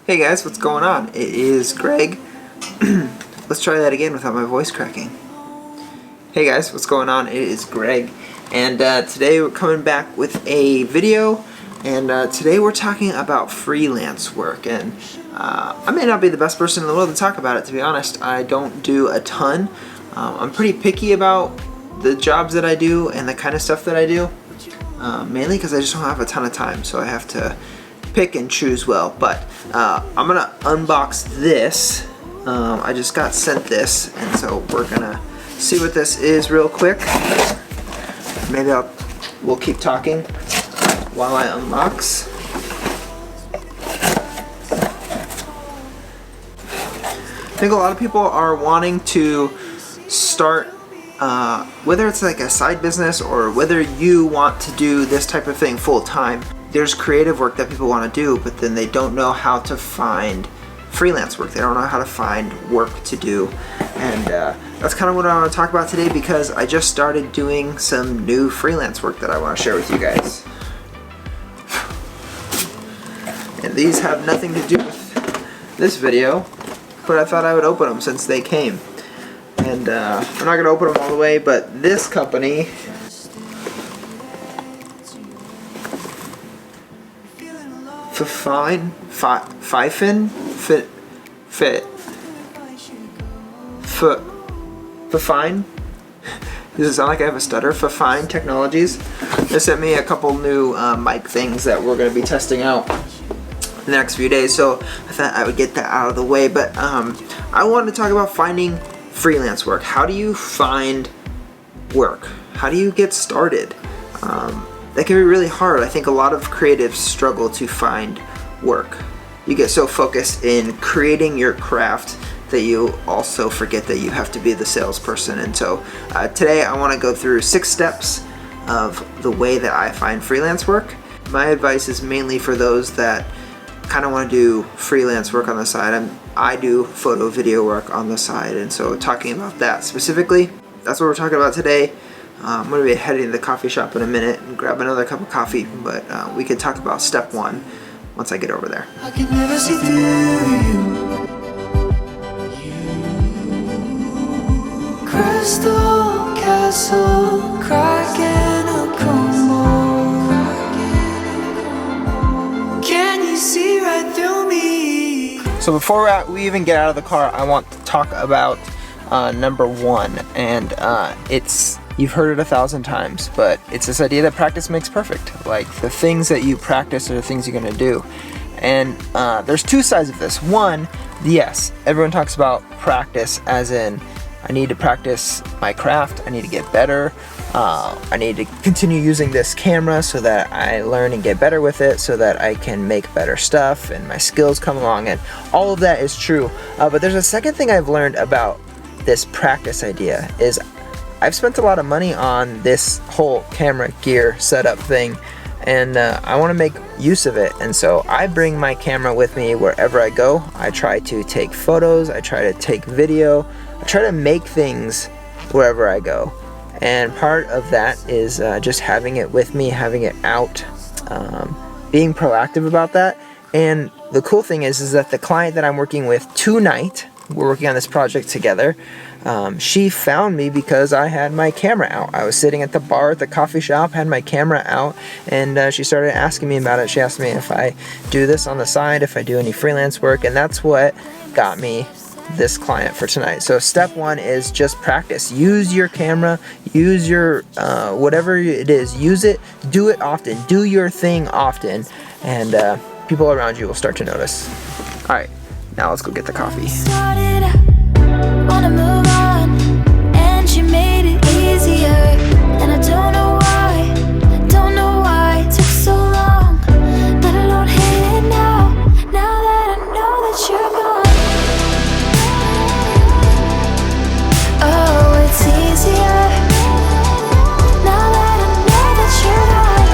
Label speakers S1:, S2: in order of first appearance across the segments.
S1: Hey guys, what's going on? It is Greg. Let's try that again without my voice cracking. Hey guys, what's going on? It is Greg, and today we're coming back with a video, and today we're talking about freelance work. And I may not be the best person in the world to talk about it, to be honest. I don't do a ton. I'm pretty picky about the jobs that I do and the kind of stuff that I do, mainly because I just don't have a ton of time, so I have to pick and choose well. But I'm gonna unbox this. I just got sent this, and so we're gonna see what this is real quick. Maybe we'll keep talking while I unbox. I think a lot of people are wanting to start, whether it's like a side business or whether you want to do this type of thing full time. There's creative work that people want to do, but then they don't know how to find freelance work. They don't know how to find work to do. And that's kind of what I want to talk about today, because I just started doing some new freelance work that I want to share with you guys. And these have nothing to do with this video, but I thought I would open them since they came. And I'm not going to open them all the way, but this company, Fifine. Does it sound like I have a stutter? Fifine Technologies. They sent me a couple new mic things that we're going to be testing out the next few days, so I thought I would get that out of the way. But I wanted to talk about finding freelance work. How do you find work? How do you get started? That can be really hard. I think a lot of creatives struggle to find work. You get so focused in creating your craft that you also forget that you have to be the salesperson. And so today I want to go through 6 steps of the way that I find freelance work. My advice is mainly for those that kind of want to do freelance work on the side. I do photo video work on the side, and so talking about that specifically, that's what we're talking about today. I'm going to be heading to the coffee shop in a minute and grab another cup of coffee, but we could talk about step 1 once I get over there.
S2: I can never see through you. Crystal castle, cracking and crumble. Can you see right through me?
S1: So before we even get out of the car, I want to talk about number 1, and you've heard it 1,000 times, but it's this idea that practice makes perfect. Like, the things that you practice are the things you're gonna do. And there's 2 sides of this. One, yes, everyone talks about practice as in, I need to practice my craft, I need to get better, I need to continue using this camera so that I learn and get better with it, so that I can make better stuff and my skills come along, and all of that is true. But there's a second thing I've learned about this practice idea is I've spent a lot of money on this whole camera gear setup thing, and I want to make use of it. And so I bring my camera with me wherever I go. I try to take photos, I try to take video, I try to make things wherever I go. And part of that is just having it with me, having it out, being proactive about that. And the cool thing is that the client that I'm working with tonight, we're working on this project together, she found me because I had my camera out. I was sitting at the bar at the coffee shop, had my camera out, and she started asking me about it. She asked me if I do this on the side, if I do any freelance work, and that's what got me this client for tonight. So step 1 is just practice. Use your camera, use your whatever it is, use it, do it often, do your thing often, and people around you will start to notice. Alright, now let's go get the coffee.
S2: Wanna move on, and she made it easier. And I don't know why it took so long, but I don't hate it now that I know that you're gone. Oh, it's easier now that I know that you're gone.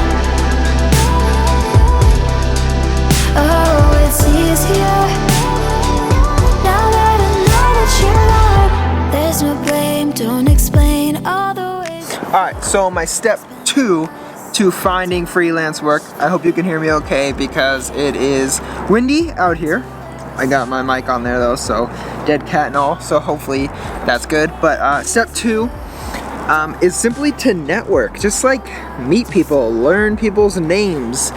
S2: Oh, it's easier now that I know that you're gone. There's no blame, don't explain all the ways.
S1: Alright, so my step 2 to finding freelance work, I hope you can hear me okay because it is windy out here. I got my mic on there though, so dead cat and all, so hopefully that's good. But step 2 is simply to network. Just like meet people, learn people's names,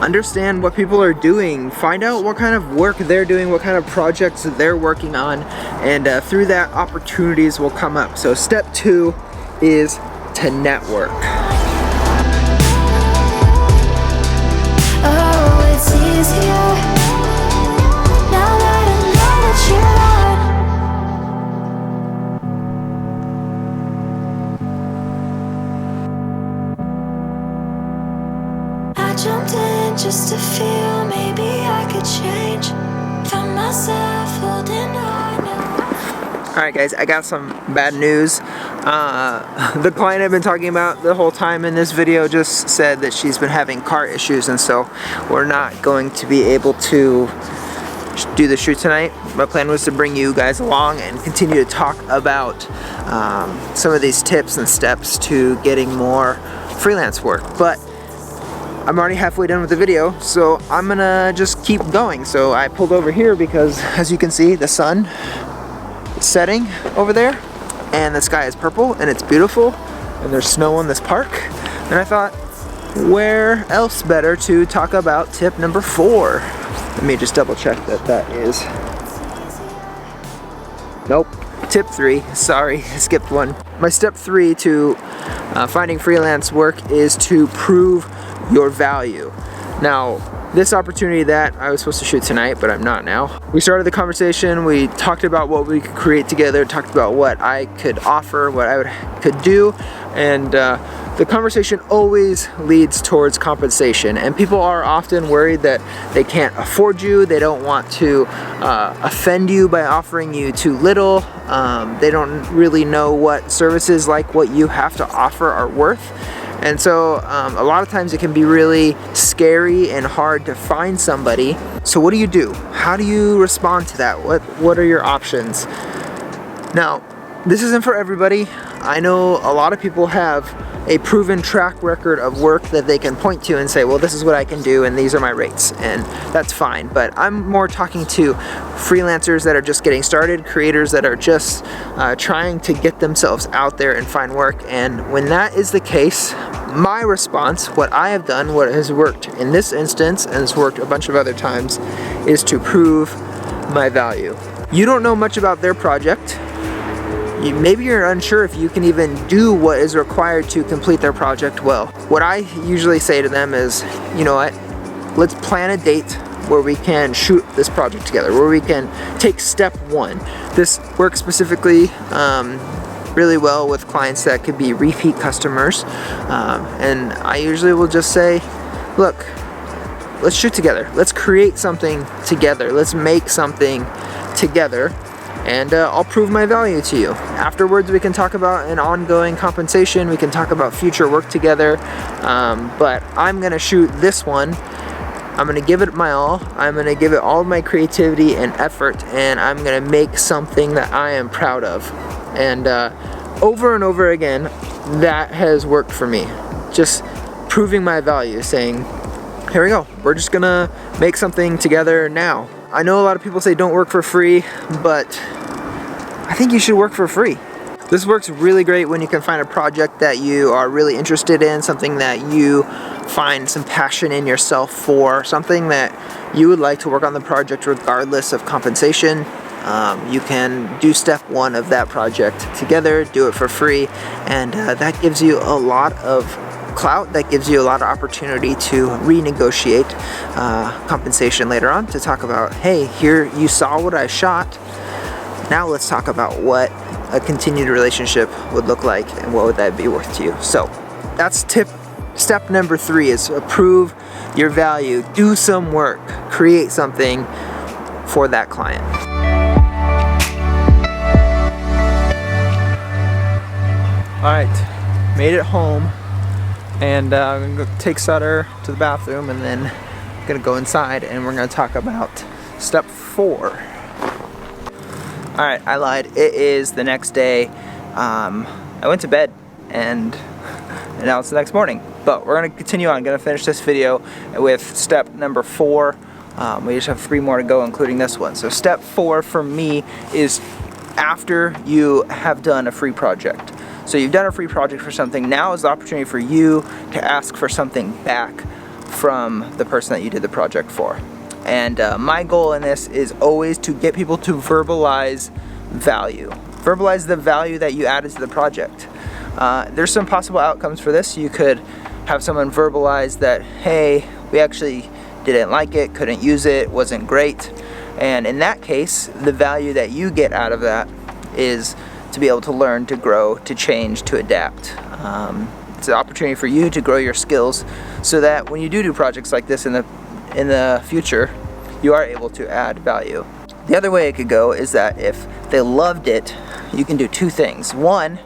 S1: understand what people are doing, find out what kind of work they're doing, what kind of projects they're working on, and through that opportunities will come up. So step 2 is to network.
S2: Oh, it's easier now that I know what you're on. I jumped in just to feel maybe I could change. Found myself holding on.
S1: Alright guys, I got some bad news. The client I've been talking about the whole time in this video just said that she's been having car issues, and so we're not going to be able to do the shoot tonight. My plan was to bring you guys along and continue to talk about some of these tips and steps to getting more freelance work, but I'm already halfway done with the video, so I'm gonna just keep going. So I pulled over here because, as you can see, the sun is setting over there and the sky is purple and it's beautiful and there's snow in this park, and I thought, where else better to talk about tip number 4. Let me just double check that that is, nope, tip 3, sorry, I skipped one. My step 3 to finding freelance work is to prove your value. Now, this opportunity that I was supposed to shoot tonight, but I'm not now. We started the conversation, we talked about what we could create together, talked about what I could offer, what I could do, and the conversation always leads towards compensation, and people are often worried that they can't afford you, they don't want to offend you by offering you too little, they don't really know what services like what you have to offer are worth. And so a lot of times it can be really scary and hard to find somebody. So what do you do? How do you respond to that? What are your options? Now, this isn't for everybody. I know a lot of people have a proven track record of work that they can point to and say, well, this is what I can do and these are my rates, and that's fine. But I'm more talking to freelancers that are just getting started, creators that are just trying to get themselves out there and find work. And when that is the case, my response, what I have done, what has worked in this instance and has worked a bunch of other times, is to prove my value. You don't know much about their project. Maybe you're unsure if you can even do what is required to complete their project well. What I usually say to them is, you know what, let's plan a date where we can shoot this project together, where we can take step 1. This works specifically really well with clients that could be repeat customers, and I usually will just say, look, let's shoot together, let's create something together, let's make something together, and I'll prove my value to you. Afterwards, we can talk about an ongoing compensation, we can talk about future work together, but I'm gonna shoot this one, I'm gonna give it my all, I'm gonna give it all of my creativity and effort, and I'm gonna make something that I am proud of. And over and over again, that has worked for me. Just proving my value, saying, here we go, we're just gonna make something together now. I know a lot of people say don't work for free, but I think you should work for free. This works really great when you can find a project that you are really interested in, something that you find some passion in yourself for, something that you would like to work on the project regardless of compensation. You can do step 1 of that project together, do it for free, and that gives you a lot of clout, that gives you a lot of opportunity to renegotiate compensation later on, to talk about, hey, here you saw what I shot, now let's talk about what a continued relationship would look like and what would that be worth to you. So that's step number 3, is prove your value, do some work, create something for that client. Alright, made it home, and I'm going to take Sutter to the bathroom, and then I'm going to go inside and we're going to talk about step 4. Alright, I lied. It is the next day. I went to bed and now it's the next morning. But we're going to continue on. I'm going to finish this video with step number 4 We just have 3 more to go, including this one. So step 4 for me is after you have done a free project. So you've done a free project for something, now is the opportunity for you to ask for something back from the person that you did the project for. And my goal in this is always to get people to verbalize value. Verbalize the value that you added to the project. There's some possible outcomes for this. You could have someone verbalize that, hey, we actually didn't like it, couldn't use it, wasn't great. And in that case, the value that you get out of that is to be able to learn, to grow, to change, to adapt. It's an opportunity for you to grow your skills so that when you do projects like this in the future, you are able to add value. The other way it could go is that if they loved it, you can do 2 things. 1,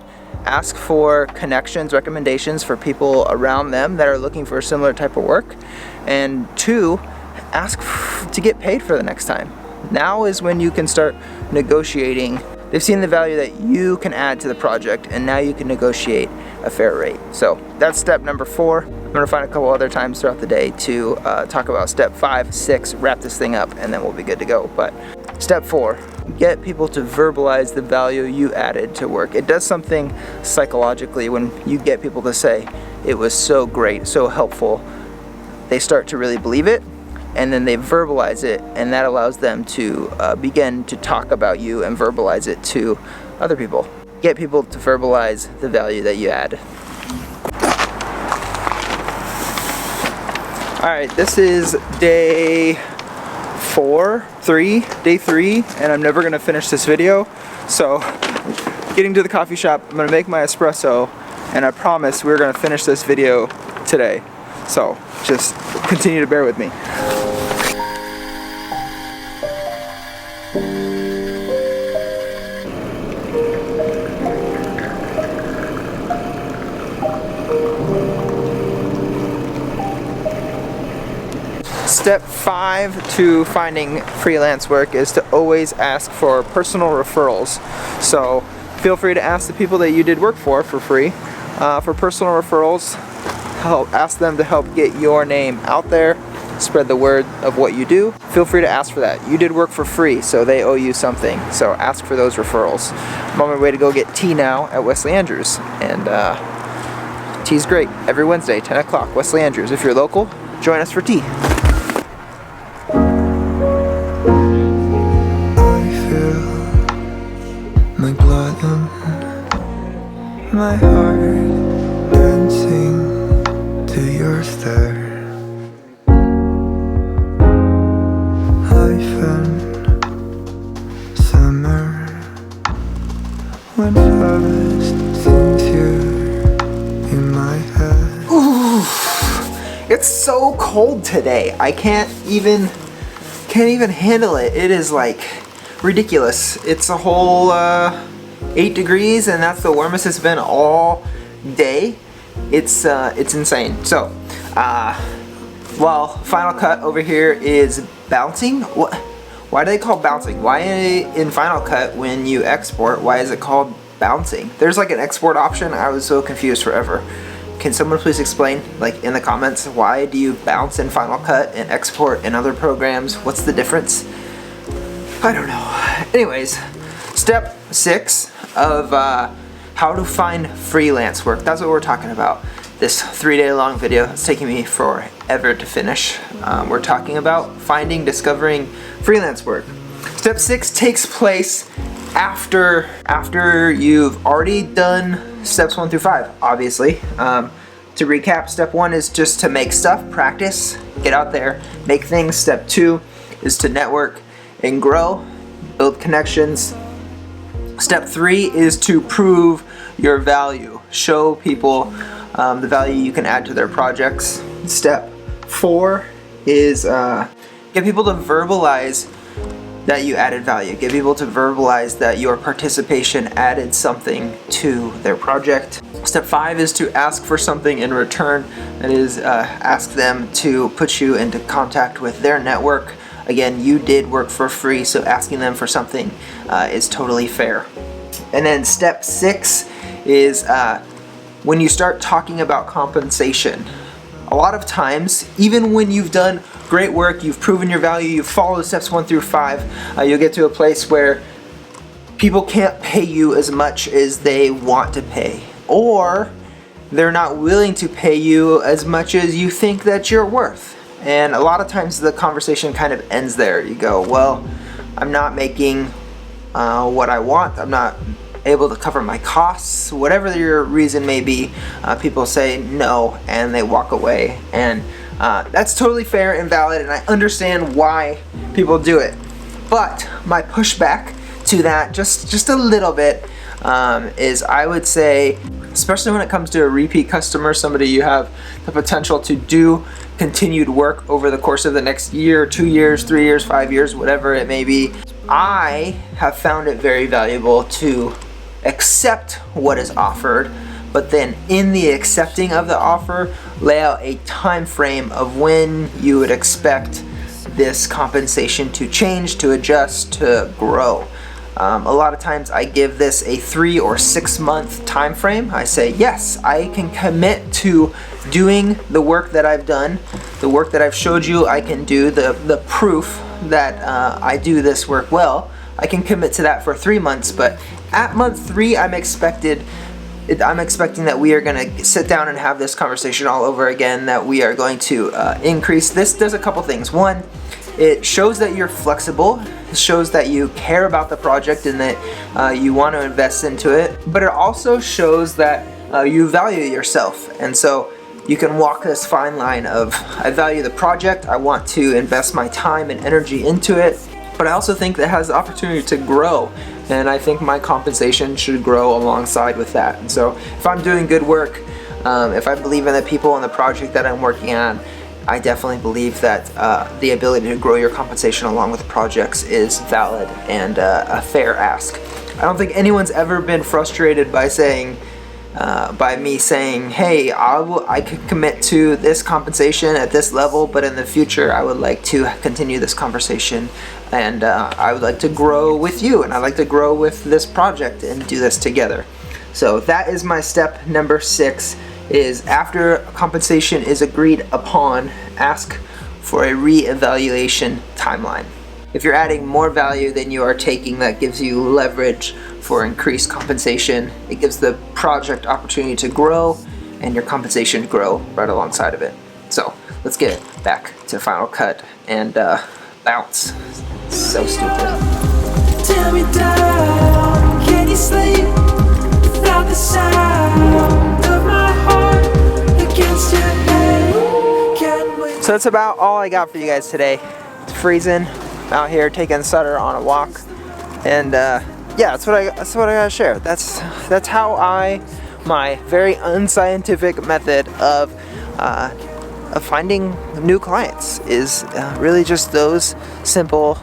S1: ask for connections, recommendations for people around them that are looking for a similar type of work. And 2, ask to get paid for the next time. Now is when you can start negotiating. They've seen the value that you can add to the project, and now you can negotiate a fair rate. So that's step number 4. I'm gonna find a couple other times throughout the day to talk about step 5, 6, wrap this thing up, and then we'll be good to go. But step 4, get people to verbalize the value you added to work. It does something psychologically when you get people to say, it was so great, so helpful. They start to really believe it, and then they verbalize it, and that allows them to begin to talk about you and verbalize it to other people. Get people to verbalize the value that you add. Alright, this is day 3, and I'm never gonna finish this video. So, getting to the coffee shop, I'm gonna make my espresso, and I promise we're gonna finish this video today. So, just continue to bear with me. Step 5 to finding freelance work is to always ask for personal referrals. So feel free to ask the people that you did work for free for personal referrals. Ask them to help get your name out there, spread the word of what you do. Feel free to ask for that. You did work for free, so they owe you something. So ask for those referrals. I'm on my way to go get tea now at Wesley Andrews, and tea's great. Every Wednesday, 10 o'clock, Wesley Andrews. If you're local, join us for tea.
S3: My blood and my heart dancing to your stare. Life and summer when first seems you in my head.
S1: Ooh, it's so cold today. I can't even handle it. It is like ridiculous. It's a whole 8 degrees, and that's the warmest it's been all day. It's insane. So well, Final Cut over here is bouncing. Why do they call bouncing? Why in Final Cut when you export, why is it called bouncing? There's like an export option. I was so confused forever. Can someone please explain, like in the comments, why do you bounce in Final Cut and export in other programs? What's the difference? I don't know. Anyways, step 6 of how to find freelance work. That's what we're talking about. This 3-day long video. It's taking me forever to finish. We're talking about discovering freelance work. Step 6 takes place after you've already done steps 1 through 5, obviously. To recap, step 1 is just to make stuff, practice, get out there, make things. Step 2 is to network and grow, build connections. Step 3 is to prove your value, show people the value you can add to their projects. Step 4 is get people to verbalize that you added value. Get people to verbalize that your participation added something to their project. Step 5 is to ask for something in return. That is, ask them to put you into contact with their network. Again, you did work for free, so asking them for something is totally fair. And then step 6 is when you start talking about compensation. A lot of times, even when you've done great work, you've proven your value, you've followed steps 1 through 5, you'll get to a place where people can't pay you as much as they want to pay, or they're not willing to pay you as much as you think that you're worth. And a lot of times the conversation kind of ends there. You go, well, I'm not making what I want, I'm not able to cover my costs, whatever your reason may be. People say no and they walk away, and that's totally fair and valid, and I understand why people do it. But my pushback to that, just a little bit, is I would say, especially when it comes to a repeat customer, somebody you have the potential to do continued work over the course of the next year, 2 years, 3 years, 5 years, whatever it may be, I have found it very valuable to accept what is offered, but then in the accepting of the offer, lay out a time frame of when you would expect this compensation to change, to adjust, to grow. A lot of times I give this a 3 or 6 month time frame. I say, yes, I can commit to doing the work that I've done, the work that I've showed you I can do, the proof that I do this work well. I can commit to that for 3 months, but at month 3, I'm expecting that we are going to sit down and have this conversation all over again, that we are going to increase. This does a couple things. One, it shows that you're flexible. It shows that you care about the project and that you want to invest into it. But it also shows that you value yourself. And so you can walk this fine line of, I value the project, I want to invest my time and energy into it, but I also think that it has the opportunity to grow. And I think my compensation should grow alongside with that. And so if I'm doing good work, if I believe in the people and the project that I'm working on, I definitely believe that the ability to grow your compensation along with projects is valid and a fair ask. I don't think anyone's ever been frustrated by me saying, hey, I could commit to this compensation at this level, but in the future I would like to continue this conversation, and I would like to grow with you, and I'd like to grow with this project and do this together. So that is my step number 6, is after compensation is agreed upon, ask for a re-evaluation timeline. If you're adding more value than you are taking, that gives you leverage for increased compensation. It gives the project opportunity to grow and your compensation to grow right alongside of it. So let's get back to Final Cut and bounce. So stupid.
S4: Tear me down, can you sleep without the sound of my heart against your head? Can't wait.
S1: So that's about all I got for you guys today. It's freezing out here, taking Sutter on a walk, and yeah, that's what I gotta share. That's how my very unscientific method of finding new clients is really just those simple,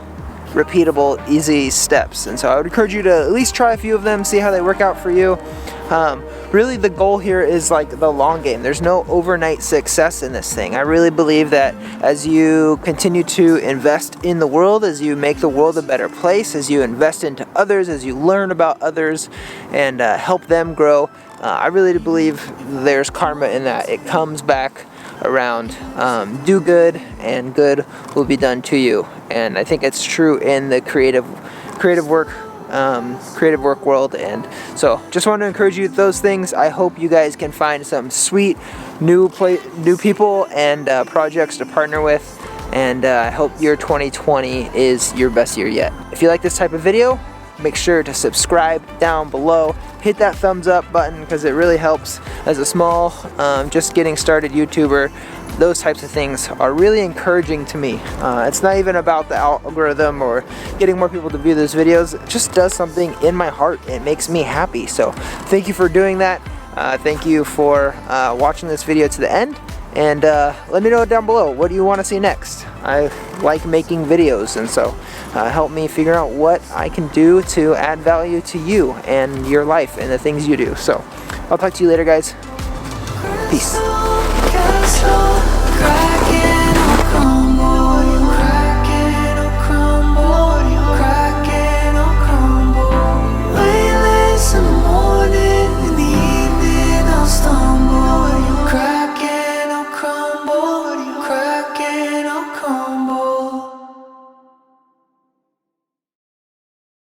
S1: repeatable, easy steps. And so I would encourage you to at least try a few of them, see how they work out for you. Really the goal here is like the long game. There's no overnight success in this thing. I really believe that as you continue to invest in the world, as you make the world a better place, as you invest into others, as you learn about others and help them grow, I really believe there's karma in that. It comes back around. Do good and good will be done to you. And I think it's true in the creative work world. And so just want to encourage you with those things. I hope you guys can find some sweet new people and projects to partner with, and I hope your 2020 is your best year yet. If you like this type of video, make sure to subscribe down below. Hit that thumbs up button because it really helps. As a small just getting started YouTuber, those types of things are really encouraging to me. It's not even about the algorithm or getting more people to view those videos. It just does something in my heart. It makes me happy. So thank you for doing that. Thank you for watching this video to the end. And let me know down below, what do you want to see next? I like making videos, and so help me figure out what I can do to add value to you and your life and the things you do. So I'll talk to you later, guys. Peace.
S2: Cry